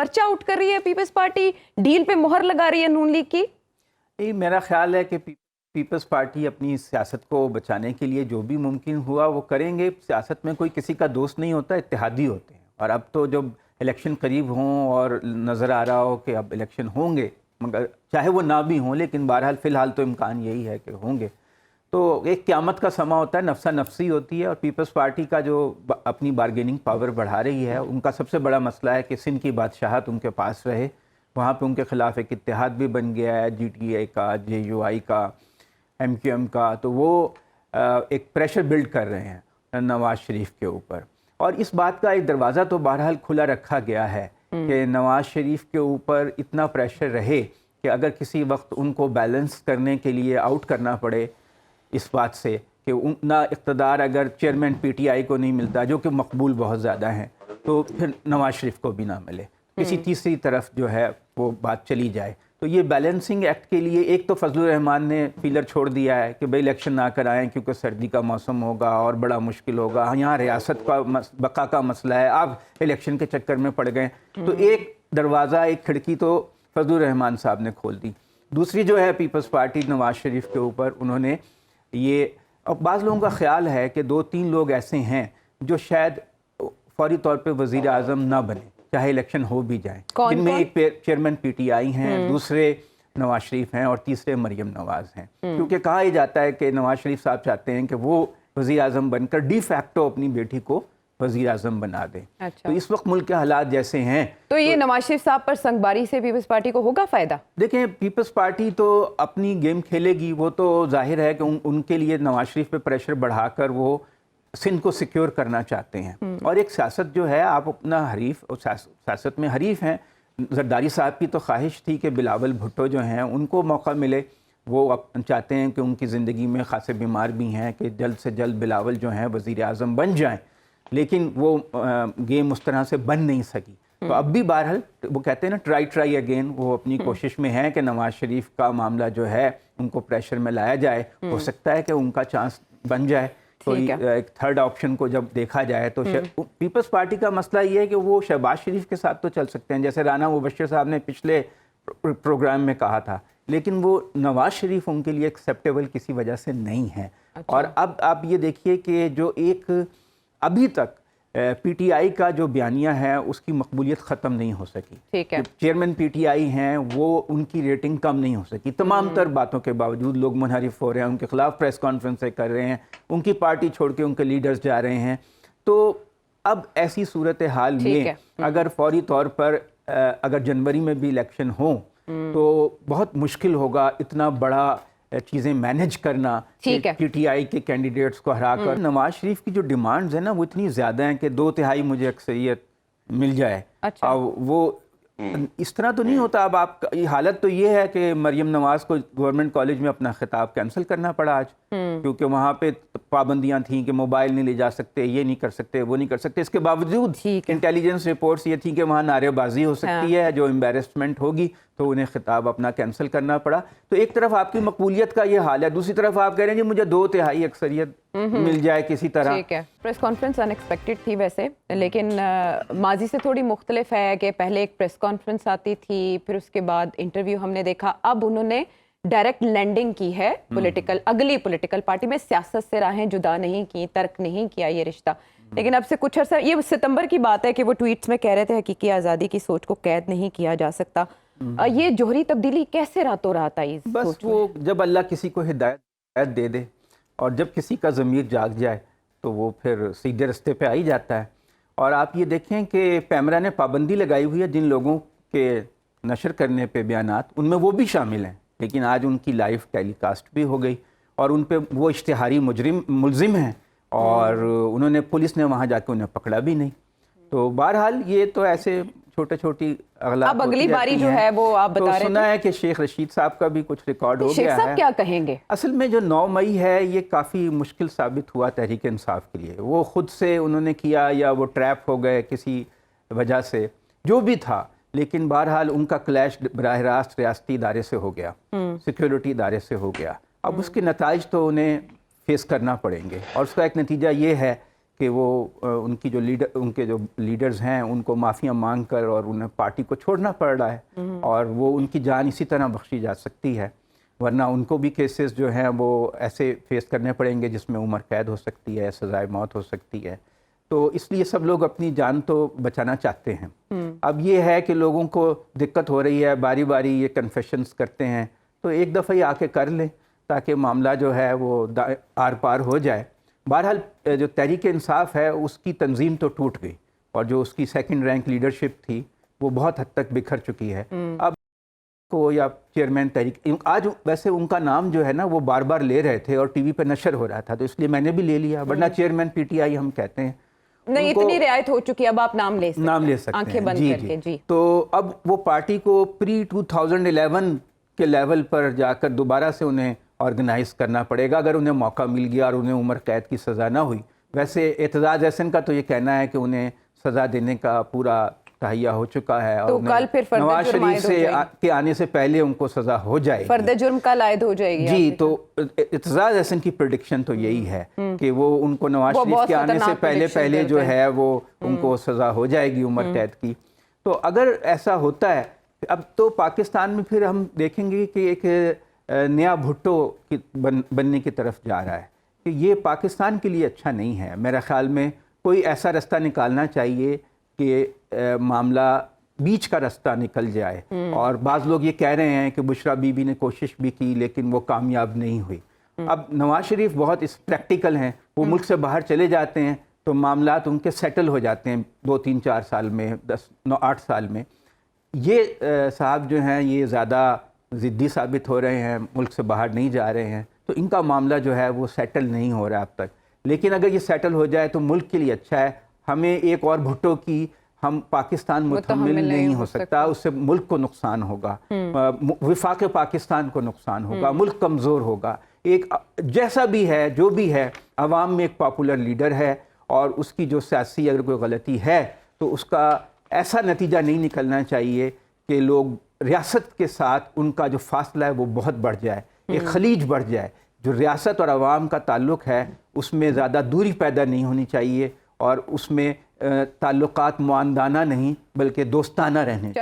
पर्चा आउट कर रही है पीपल्स पार्टी, डील पे मोहर लगा रही है नून लीग की? नहीं, मेरा ख्याल है कि पीपल्स पार्टी अपनी सियासत को बचाने के लिए जो भी मुमकिन हुआ वो करेंगे। सियासत में कोई किसी का दोस्त नहीं होता, इत्तेहादी होते हैं। और अब तो जब इलेक्शन करीब हों और नज़र आ रहा हो कि अब इलेक्शन होंगे, मगर चाहे वो ना भी हों, लेकिन बहरहाल फ़िलहाल तो इम्कान यही है कि होंगे, तो एक क़यामत का समा होता है, नफ्सा नफसी होती है। और पीपल्स पार्टी का जो अपनी बारगेनिंग पावर बढ़ा रही है, उनका सबसे बड़ा मसला है कि सिंध की बादशाहत उनके पास रहे। वहाँ पे उनके ख़िलाफ़ एक इत्तेहाद भी बन गया है, GTI का, JUI का, MQM का, तो वो एक प्रेशर बिल्ड कर रहे हैं नवाज़ शरीफ के ऊपर। और इस बात का एक दरवाज़ा तो बहरहाल खुला रखा गया है कि नवाज़ शरीफ के ऊपर इतना प्रेशर रहे कि अगर किसी वक्त उनको बैलेंस करने के लिए आउट करना पड़े इस बात से कि ना इक़्तिदार अगर चेयरमैन PTI को नहीं मिलता, जो कि मकबूल बहुत ज़्यादा हैं, तो फिर नवाज़ शरीफ को भी ना मिले, किसी तीसरी तरफ जो है वो बात चली जाए। तो ये बैलेंसिंग एक्ट के लिए एक तो फजलुर रहमान ने फीलर छोड़ दिया है कि भाई इलेक्शन ना कराएं क्योंकि सर्दी का मौसम होगा और बड़ा मुश्किल होगा, यहाँ रियासत का बका का मसला है, आप इलेक्शन के चक्कर में पड़ गए। तो एक दरवाज़ा, एक खिड़की तो फजलुर रहमान साहब ने खोल दी। दूसरी जो है पीपल्स पार्टी नवाज़ शरीफ के ऊपर, उन्होंने ये, अब बाज़ लोगों का ख्याल है कि 2-3 लोग ऐसे हैं जो शायद फौरी तौर पे वज़ीर आज़म ना बने चाहे इलेक्शन हो भी जाए, जिनमें एक चेयरमैन PTI हैं, दूसरे नवाज़ शरीफ हैं और तीसरे मरियम नवाज़ हैं। क्योंकि कहा ही जाता है कि नवाज़ शरीफ साहब चाहते हैं कि वो वज़ीर आज़म बनकर डी फैक्टो अपनी बेटी को वज़ीर आज़म बना दें। अच्छा। तो इस वक्त मुल्क के हालात जैसे हैं, तो ये नवाज शरीफ साहब पर संगबारी से पीपल्स पार्टी को होगा फ़ायदा? देखें, पीपल्स पार्टी तो अपनी गेम खेलेगी, वो तो जाहिर है कि उनके लिए नवाज शरीफ पे प्रेशर बढ़ाकर वो सिंध को सिक्योर करना चाहते हैं। और एक सियासत जो है, आप अपना हरीफ, और सियासत में हरीफ हैं। जरदारी साहब की तो ख्वाहिश थी कि बिलावल भुट्टो जो हैं उनको मौका मिले, वो चाहते हैं कि उनकी ज़िंदगी में खासे बीमार भी हैं कि जल्द से जल्द बिलावल जो हैं वज़ीर आज़म बन जाएं, लेकिन वो गेम उस तरह से बन नहीं सकी। तो अब भी बहरहाल वो कहते हैं ना, ट्राई अगेन, वो अपनी कोशिश में है कि नवाज़ शरीफ का मामला जो है उनको प्रेशर में लाया जाए। हो सकता है कि उनका चांस बन जाए। तो एक थर्ड ऑप्शन को जब देखा जाए तो पीपल्स पार्टी का मसला ये है कि वो शहबाज शरीफ के साथ तो चल सकते हैं, जैसे राना मुबश्शिर साहब ने पिछले प्रोग्राम में कहा था, लेकिन वो नवाज़ शरीफ उनके लिए एक्सेप्टेबल किसी वजह से नहीं है। अच्छा। और अब आप ये देखिए कि जो एक अभी तक PTI का जो बयानिया है उसकी मकबूलियत ख़त्म नहीं हो सकी। ठीक है। चेयरमैन PTI हैं, वो उनकी रेटिंग कम नहीं हो सकी। तमाम तर बातों के बावजूद लोग मुनहरिफ हो रहे हैं, उनके खिलाफ प्रेस कॉन्फ्रेंसें कर रहे हैं, उनकी पार्टी छोड़ के उनके लीडर्स जा रहे हैं। तो अब ऐसी सूरत हाल में अगर फौरी तौर पर अगर जनवरी में भी इलेक्शन हो तो बहुत मुश्किल होगा इतना बड़ा चीज़ें मैनेज करना, PTI के कैंडिडेट्स को हरा कर। नवाज शरीफ की जो डिमांड्स हैं ना, वो इतनी ज़्यादा हैं कि 2/3 मुझे अक्सरियत मिल जाए। अच्छा। अब वो इस तरह तो नहीं होता। अब आप, हालत तो ये है कि मरियम नवाज़ को गवर्नमेंट कॉलेज में अपना खिताब कैंसिल करना पड़ा आज, क्योंकि वहाँ पे पाबंदियाँ थीं कि मोबाइल नहीं ले जा सकते, ये नहीं कर सकते, वो नहीं कर सकते। इसके बावजूद इंटेलिजेंस रिपोर्ट्स ये थी कि वहाँ नारेबाजी हो सकती है, जो एम्बेरसमेंट होगी, तो उन्हें खिताब अपना कैंसिल करना पड़ा। तो एक तरफ आपकी मकबूलियत का ये हाल है, दूसरी तरफ आप कह रहे हैं कि मुझे 2/3 अक्सरियत मिल जाए किसी तरह। ठीक है। प्रेस कॉन्फ्रेंस अनएक्सपेक्टेड थी वैसे, लेकिन माजी से थोड़ी मुख्तलिफ है कि पहले एक प्रेस कॉन्फ्रेंस आती थी, फिर उसके बाद इंटरव्यू हमने देखा, अब उन्होंने डायरेक्ट लैंडिंग की है अगली पॉलिटिकल पार्टी में। सियासत से राहें जुदा नहीं की, तर्क नहीं किया ये रिश्ता। लेकिन अब से कुछ अर्सा, ये सितंबर की बात है कि वो ट्वीट्स में कह रहे थे हकीकी आज़ादी की सोच को कैद नहीं किया जा सकता। ये जोहरी तब्दीली कैसे रातों रात आई? बस वो जब अल्लाह किसी को हिदायत दे दे और जब किसी का ज़मीर जाग जाए तो वो फिर सीधे रास्ते पे आ ही जाता है। और आप ये देखें कि पैमरा ने पाबंदी लगाई हुई है जिन लोगों के नशर करने पे बयानात, उनमें वो भी शामिल हैं, लेकिन आज उनकी लाइव टेलीकास्ट भी हो गई और उन पे वो इश्तिहारी मुलजिम हैं और उन्होंने, पुलिस ने वहाँ जाके उन्हें पकड़ा भी नहीं। तो बहरहाल ये तो ऐसे छोटी अब अगली बारी जो है वो आप बता रहे थे। सुना है कि शेख रशीद साहब का भी कुछ रिकॉर्ड हो गया है। शेख साहब क्या कहेंगे? असल में जो 9 मई है ये काफ़ी मुश्किल साबित हुआ तहरीक इंसाफ के लिए। वो खुद से उन्होंने किया या वो ट्रैप हो गए किसी वजह से, जो भी था, लेकिन बहरहाल उनका क्लैश बराह रास्त रियासती इदारे से हो गया, सिक्योरिटी इदारे से हो गया। अब उसके नताइज तो उन्हें फेस करना पड़ेंगे और उसका एक नतीजा ये है کہ وہ ان کی ان کے جو لیڈرز ہیں ان کو معافیاں مانگ کر اور انہیں پارٹی کو چھوڑنا پڑ رہا ہے، اور وہ ان کی جان اسی طرح بخشی جا سکتی ہے، ورنہ ان کو بھی کیسز جو ہیں وہ ایسے فیس کرنے پڑیں گے جس میں عمر قید ہو سکتی ہے، سزائے موت ہو سکتی ہے۔ تو اس لیے سب لوگ اپنی جان تو بچانا چاہتے ہیں۔ اب یہ ہے کہ لوگوں کو دقت ہو رہی ہے، باری باری یہ کنفیشنز کرتے ہیں، تو ایک دفعہ ہی آ کے کر لیں تاکہ معاملہ جو ہے وہ آر پار ہو جائے۔ بہرحال جو تحریک انصاف ہے اس کی تنظیم تو ٹوٹ گئی، اور جو اس کی سیکنڈ رینک لیڈرشپ تھی وہ بہت حد تک بکھر چکی ہے۔ اب کو یا چیئرمین تحریک، آج ویسے ان کا نام جو ہے نا وہ بار بار لے رہے تھے اور ٹی وی پہ نشر ہو رہا تھا، تو اس لیے میں نے بھی لے لیا، ورنہ چیئرمین پی ٹی آئی ہم کہتے ہیں۔ نہیں، اتنی رعایت ہو چکی، اب آپ نام لے سکتے ہیں آنکھیں بند کر کے۔ جی، تو اب وہ پارٹی کو پری 2011 کے لیول پر جا کر دوبارہ سے انہیں آرگنائز کرنا پڑے گا اگر انہیں موقع مل گیا اور انہیں عمر قید کی سزا نہ ہوئی۔ ویسے اعتزاز احسن کا تو یہ کہنا ہے کہ انہیں سزا دینے کا پورا تہیہ ہو چکا ہے، اور کل پھر فرد نواز جرم شریف کے آنے سے پہلے ان کو سزا ہو جائے گی۔ فرد جرم کل عائد ہو جائے گی؟ جی، تو اعتزاز احسن کی پریڈکشن تو یہی ہے کہ وہ ان کو نواز شریف کے آنے سے پہلے جو ہے وہ ان کو سزا ہو جائے گی عمر قید کی۔ تو اگر ایسا ہوتا ہے اب تو پاکستان میں پھر ہم دیکھیں گے کہ ایک نیا بھٹو بننے کی طرف جا رہا ہے، کہ یہ پاکستان کے لیے اچھا نہیں ہے۔ میرے خیال میں کوئی ایسا رستہ نکالنا چاہیے کہ معاملہ بیچ کا رستہ نکل جائے، اور بعض لوگ یہ کہہ رہے ہیں کہ بشریٰ بی بی نے کوشش بھی کی لیکن وہ کامیاب نہیں ہوئی۔ اب نواز شریف بہت پریکٹیکل ہیں، وہ ملک سے باہر چلے جاتے ہیں تو معاملات ان کے سیٹل ہو جاتے ہیں 2-3-4 سال میں، 10-8 سال میں۔ یہ صاحب جو ہیں یہ زیادہ ضدی ثابت ہو رہے ہیں، ملک سے باہر نہیں جا رہے ہیں، تو ان کا معاملہ جو ہے وہ سیٹل نہیں ہو رہا اب تک۔ لیکن اگر یہ سیٹل ہو جائے تو ملک کے لیے اچھا ہے۔ ہمیں ایک اور بھٹو کی ہم پاکستان متحمل نہیں ہو سکتا، اس سے ملک کو نقصان ہوگا، وفاق پاکستان کو نقصان ہوگا، ملک کمزور ہوگا۔ ایک جیسا بھی ہے، جو بھی ہے، عوام میں ایک پاپولر لیڈر ہے، اور اس کی جو سیاسی اگر کوئی غلطی ہے تو اس کا ایسا نتیجہ نہیں نکلنا چاہیے کہ لوگ ریاست کے ساتھ ان کا جو فاصلہ ہے وہ بہت بڑھ جائے، ایک خلیج بڑھ جائے۔ جو ریاست اور عوام کا تعلق ہے اس میں زیادہ دوری پیدا نہیں ہونی چاہیے، اور اس میں تعلقات معاندانہ نہیں بلکہ دوستانہ رہنے